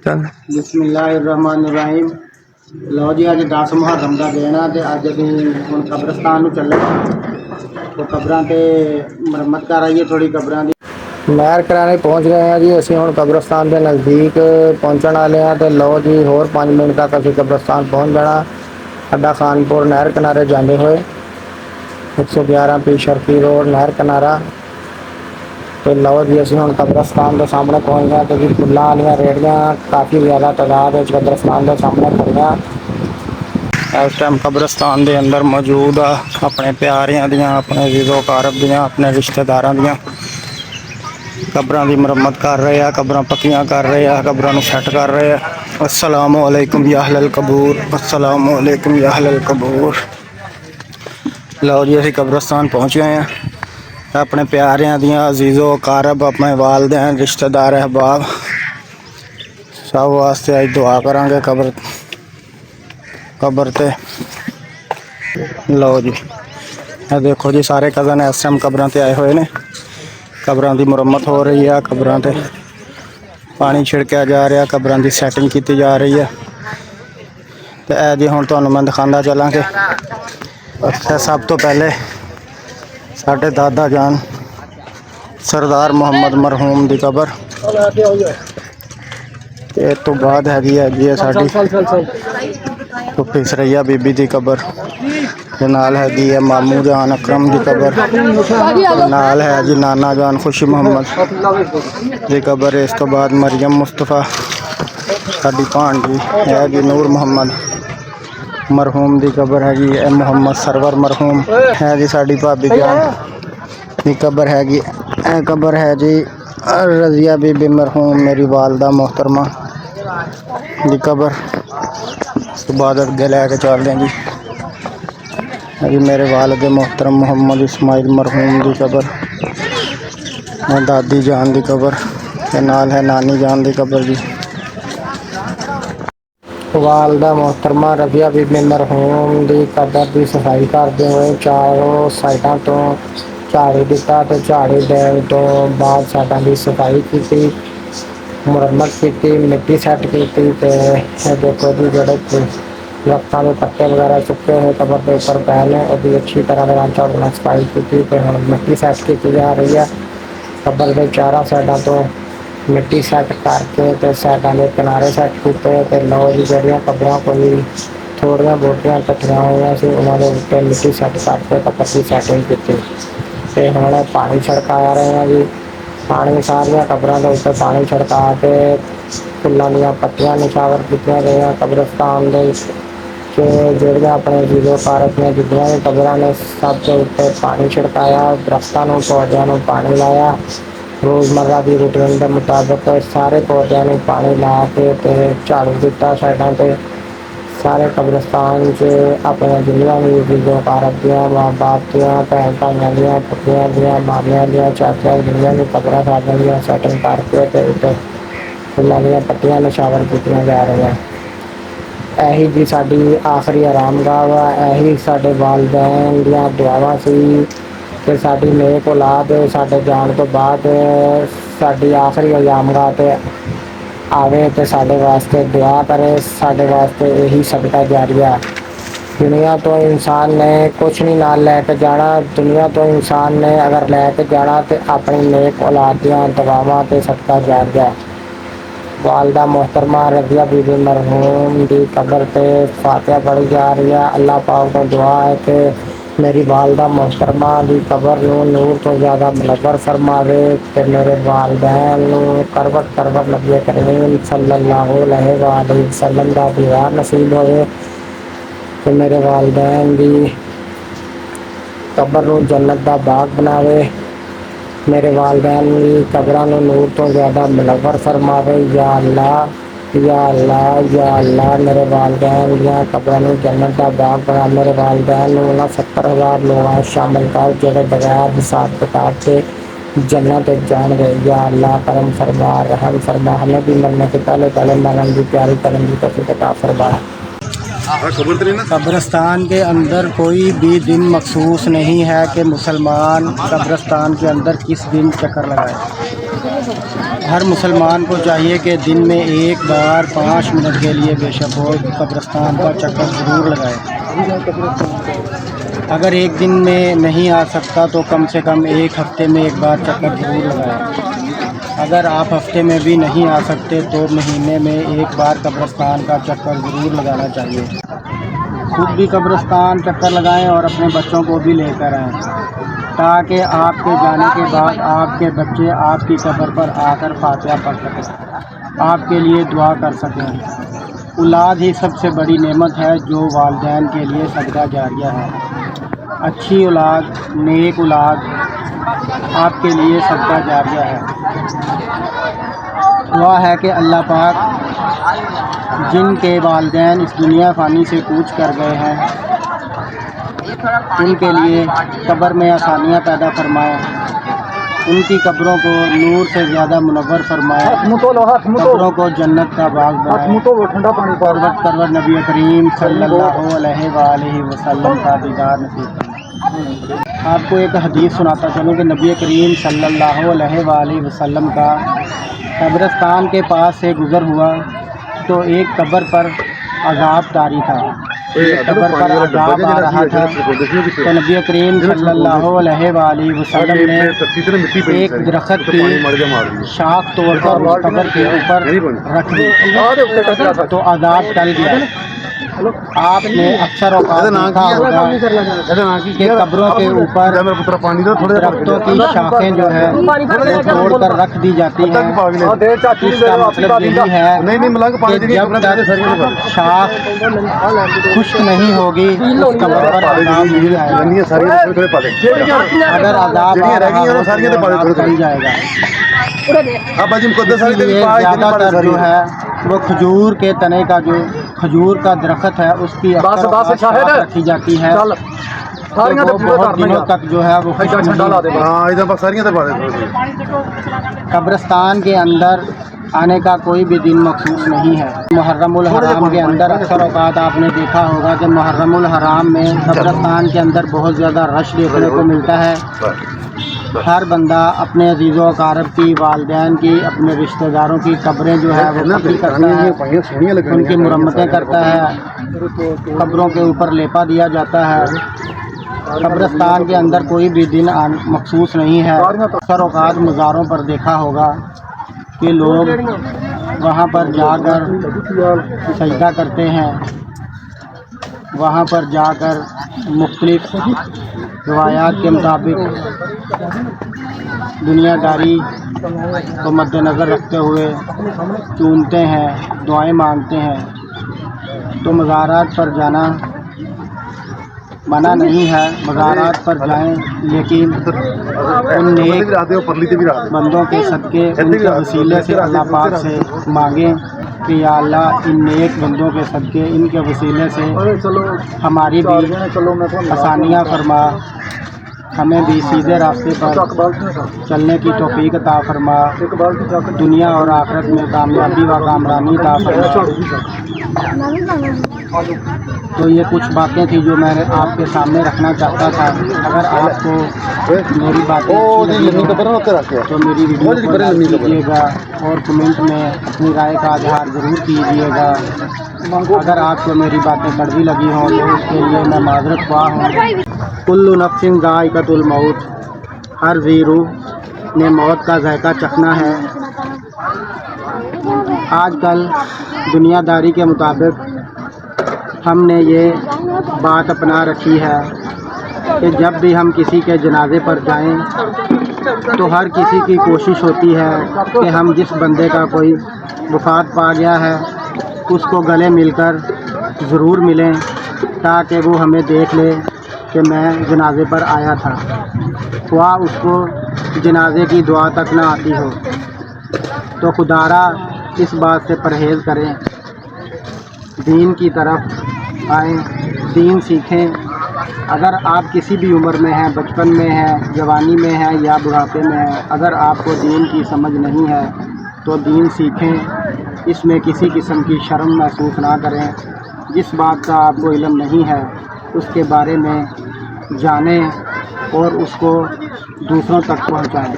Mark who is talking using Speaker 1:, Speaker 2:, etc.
Speaker 1: चल
Speaker 2: बिस्मिल्लाहिर्रहमानिर्रहीम। लो जी अज 10 मुहर्रम का दिन है तो अज अभी हम कब्रस्तान में चले तो कब्र से मुरम्मत कर आइए थोड़ी कब्र की।
Speaker 1: महर कराने पहुँच गए हैं जी। असी हम कब्रस्तान के नज़दीक पहुँचने वाले हैं तो लो जी होर 5 मिनट तक अभी कब्रस्तान पहुँच जाना। अड्डा खानपुर नहर किनारे जाते हुए 111 पी शर्फी रोड नहर किनारा। तो लो जी असी हम कब्रस्तान के सामने पहुँच गए तो जी फुल्लां वालियां रेहड़ियां काफ़ी ज़्यादा तादाद कब्रस्तान के सामने खड़ियां। इस टाइम कब्रस्तान के अंदर मौजूद आ अपने प्यारियां दियां अपने अज़ीज़ो कारब दियां अपने रिश्तेदारां दियां कब्रां की मुरम्मत कर रहे हैं, कब्रां पक्कियां कर रहे हैं, कब्रां नूं सैट कर रहे हैं। अस्सलामु अलैकुम या अहलल कबूर, अस्सलामु अलैकुम या अहलल कबूर। लो जी असी कब्रस्तान पहुँच गए हैं। अपने प्यारियां दियां अजीज़ो कारब अपने वालदैन रिश्तेदार अहबाब सब वास्ते अज दुआ करांगे कब्र ते। लो जी देखो जी सारे कज़न इस टाइम कब्रां ते आए हुए ने। कब्रां की मुरम्मत हो रही है, कब्रां ते पानी छिड़किया जा रहा, कब्रां की सैटिंग की जा रही है। तो यह जी हुण तुहानूं मैं दिखांदा चलां कि सब तो पहले साडे दादा जान सरदार मुहम्मद मरहूम की कब्र, इस तो बाद हैगी है साडी फुफी सरैया बीबी की कब्र, नाल हैगी है मामू जान अकरम की कब्र, नाल है जी नाना जान खुशी मुहम्मद की कब्र। इस तो बाद मरियम मुस्तफा साडी भांजी है जी नूर मुहम्मद मरहूम की कब्र हैगी है। मुहम्मद सरवर मरहूम है जी साडी भाभी जान की कब्र हैगी। कब्र है जी रजिया बीबी मरहूम मेरी वालदा मोहतरमा की कब्र। उस तो बाद अगे लैके चलते हैं जी मेरे वालद मोहतरम मुहम्मद इस्माइल मरहूम की कब्र, दादी जान की कब्र के नाल है नानी जान की कब्र जी। वालदा मोहतरमा रबिया बीबी मरहूम की कब्र की सफाई करते हुए चारों साइडों तो झाड़ू दिता तो झाड़ू देने तो बाद साइडों की सफाई की मुरम्मत की मिट्टी सैट की। देखो जी जोड़े दरख्तों के पत्ते वगैरह चुके हुए कब्र के उपर पहले और अच्छी तरह झाड़ू सफाई की हम मिट्टी सैट की जा रही है। कब्र के चारों साइडों तो मिट्टी सैट करके तो साइडों के किनारे सैट किए। लो जी जड़ियाँ कब्रां कोई थोड़िया बहुतियाँ कट्ठियां हुई सी उन्होंने उत्ते मिट्टी सैट करके कब्र की सैटिंग की। हमने पानी छिड़काया रहे हैं जी। पानी सारिया कब्रों के उत्ते पानी छिड़का के फुलों दी पत्तियां निछावर की गई कब्रस्तान के जड़ियाँ अपने जीरो पारक में जितनी भी कब्र ने सब के उत्ते पानी छिड़काया, दरख्तों पौधों पानी लाया। रोज़मर्रा की रूटीन के मुताबिक सारे पौधों पानी ला के झाड़ू दिता साइडों पर सारे कब्रस्तान से अपने जिन्नियां भी चीज़ों कारब दियाँ माँ बाप दियाँ भैन भाइयों दियाँ पुत्रियां दियां मामियां दियां चाचियां जिन्नियां भी कब्र सारियां दियां सैटिंग करके फुलों दी पत्तियां निछावर की जा रही हैं। यही जी साडी आखिरी आराम गाह वा, यही साडे वालदैन दियां दुआवां सी कि साडी नेक औलाद साडे जान तो बाद साडी आखिरी आराम गाह ते आवे तो साडे वास्ते दुआ करे, साडे वास्ते यही सदका जारिया। दुनिया तो इंसान ने कुछ नहीं नाल लैके जाना, दुनिया तो इंसान ने अगर लैके जाना तो अपनी नेक औलाद दियां दुआवां ते सदका जारिया। वालदा मोहतरमा रबिया बीबी मरहूम की कब्र पे फातिहा पढ़ी जा रही है। अल्लाह पाक को दुआ है कि मेरी वालदा मोहतरमा की कब्र नूर तो ज़्यादा मुनव्वर फरमावे कि मेरे वालदैन करवट करवट नबी करीम सल्लल्लाहु अलैहि वसल्लम का दीवार नसीब होए कि मेरे वालदैन की कब्र जन्नत का बाग बनावे, मेरे वालदैन की कब्रां नूर तो ज़्यादा मुनव्वर फरमावे। या अल्लाह या अल्लाह या अल्लाह मेरे वालदैन दियां कब्रां जन्नत का बाग बना, मेरे वालदैन उन्होंने 70,000 लोग शामिल कर जोड़े बगैर हिसाब किताब के जन्नत जान गए। या अल्लाह करम फरमा रहम फरमा, हमें भी मरने से पहले मरने की प्यारी करम की तौफीक अता फरमा। कब्रस्तान के अंदर कोई भी दिन मखसूस नहीं है कि मुसलमान कब्रस्तान के अंदर किस दिन चक्कर लगाए।
Speaker 2: ہر مسلمان کو چاہیے کہ دن میں ایک بار 5 منٹ کے لیے بے شک ہو قبرستان کا چکر ضرور لگائے۔ اگر ایک دن میں نہیں آ سکتا تو کم سے کم ایک ہفتے میں ایک بار چکر ضرور لگائیں۔ اگر آپ ہفتے میں بھی نہیں آ سکتے تو مہینے میں ایک بار قبرستان کا چکر ضرور لگانا چاہیے۔ خود بھی قبرستان چکر لگائیں اور اپنے بچوں کو بھی لے کر آئیں، تاکہ آپ کے جانے کے بعد آپ کے بچے آپ کی قبر پر آ کر فاتحہ پڑھ سکیں، آپ کے لیے دعا کر سکیں۔ اولاد ہی سب سے بڑی نعمت ہے جو والدین کے لیے صدقہ جاریہ ہے۔ اچھی اولاد، نیک اولاد آپ کے لیے صدقہ جاریہ ہے۔ دعا ہے کہ اللہ پاک جن کے والدین اس دنیا فانی سے کوچ کر گئے ہیں ان کے لیے قبر میں آسانیاں پیدا فرمائے، ان کی قبروں کو نور سے زیادہ منور فرمائے، قبروں کو جنت کا باغ بنائے، پرور نبی کریم صلی اللہ علیہ وآلہ وسلم کا دیدار نصیب فرمائے۔ آپ کو ایک حدیث سناتا چلوں کہ نبی کریم صلی اللہ علیہ وآلہ وسلم کا قبرستان کے پاس سے گزر ہوا تو ایک قبر پر عذاب طاری تھا، قبر پر عذاب آ رہا تھا، تو نبی کریم صلی اللہ علیہ وآلہ وسلم نے ایک درخت کی شاخ توڑ کر اس قبر کے اوپر رکھ دی تو عذاب ٹل گیا۔ آپ نے اکثر اوقات دیکھا ہوگا کہ قبروں کے اوپر درختوں کی شاخیں جو ہے وہ توڑ کر رکھ دی جاتی ہیں۔ اس کا مطلب یہی ہے کہ جب تک شاخ خشک نہیں ہوگی اس قبر پر عذاب نہیں آئے گا، اگر عذاب آ رہا ہو تو عذاب ٹل جائے گا۔ اس لیے زیادہ تر جو ہے وہ کھجور کے تنے کا جو کھجور کا درخت ہے اس کی شاخ رکھی جاتی ہے تو وہ بہت دنوں تک جو ہے وہ خشک نہیں ہوتی۔ قبرستان کے اندر آنے کا کوئی بھی دن مخصوص نہیں ہے۔ محرم الحرام کے اندر اکثر اوقات آپ نے دیکھا ہوگا کہ محرم الحرام میں قبرستان کے اندر بہت زیادہ رش دیکھنے کو ملتا ہے۔ ہر بندہ اپنے عزیز و اقارب کی، والدین کی، اپنے رشتہ داروں کی قبریں جو ہے وہ پکی کرتا ہے، ان کی مرمتیں کرتا ہے، قبروں کے اوپر لیپا دیا جاتا ہے۔ قبرستان کے اندر کوئی بھی دن مخصوص نہیں ہے۔ اکثر اوقات مزاروں پر دیکھا ہوگا کہ لوگ وہاں پر جا کر سجدہ کرتے ہیں، وہاں پر جا کر مختلف روایات کے مطابق دنیا داری کو مد نظر رکھتے ہوئے چومتے ہیں، دعائیں مانگتے ہیں۔ تو مزارات پر جانا منع نہیں ہے، مزارات پر جائیں، لیکن ان نیک بندوں کے صدقے، ان کے وسیلے سے اللہ پاک سے مانگیں کہ یا اللہ ان نیک بندوں کے صدقے، ان کے وسیلے سے ہماری بھی آسانیاں فرما، ہمیں بھی سیدھے راستے پر چلنے کی توفیق عطا فرما، دنیا اور آخرت میں کامیابی و کامرانی عطا فرما۔ تو یہ کچھ باتیں تھیں جو میں آپ کے سامنے رکھنا چاہتا تھا۔ اگر آپ کو میری باتیں تو میری ویڈیو کو لائک کیجیے گا اور کمنٹ میں اپنی رائے کا اظہار ضرور کیجیے گا۔ اگر آپ کو میری باتیں کڑوی لگی ہوں تو اس کے لیے میں معذرت خواہ ہوں۔ کل نفس ذائقۃ الموت، ہر ذی روح نے موت کا ذائقہ چکھنا ہے۔ آج کل دنیا داری کے مطابق ہم نے یہ بات اپنا رکھی ہے کہ جب بھی ہم کسی کے جنازے پر جائیں تو ہر کسی کی کوشش ہوتی ہے کہ ہم جس بندے کا کوئی وفات پا گیا ہے اس کو گلے مل کر ضرور ملیں، تاکہ وہ ہمیں دیکھ لے کہ میں جنازے پر آیا تھا، خواہ اس کو جنازے کی دعا تک نہ آتی ہو۔ تو خدارا اس بات سے پرہیز کریں، دین کی طرف آئیں، دین سیکھیں۔ اگر آپ کسی بھی عمر میں ہیں، بچپن میں ہیں، جوانی میں ہیں یا بڑھاپے میں ہیں، اگر آپ کو دین کی سمجھ نہیں ہے تو دین سیکھیں، اس میں کسی قسم کی شرم محسوس نہ کریں۔ جس بات کا آپ کو علم نہیں ہے اس کے بارے میں جانیں اور اس کو دوسروں تک پہنچائیں۔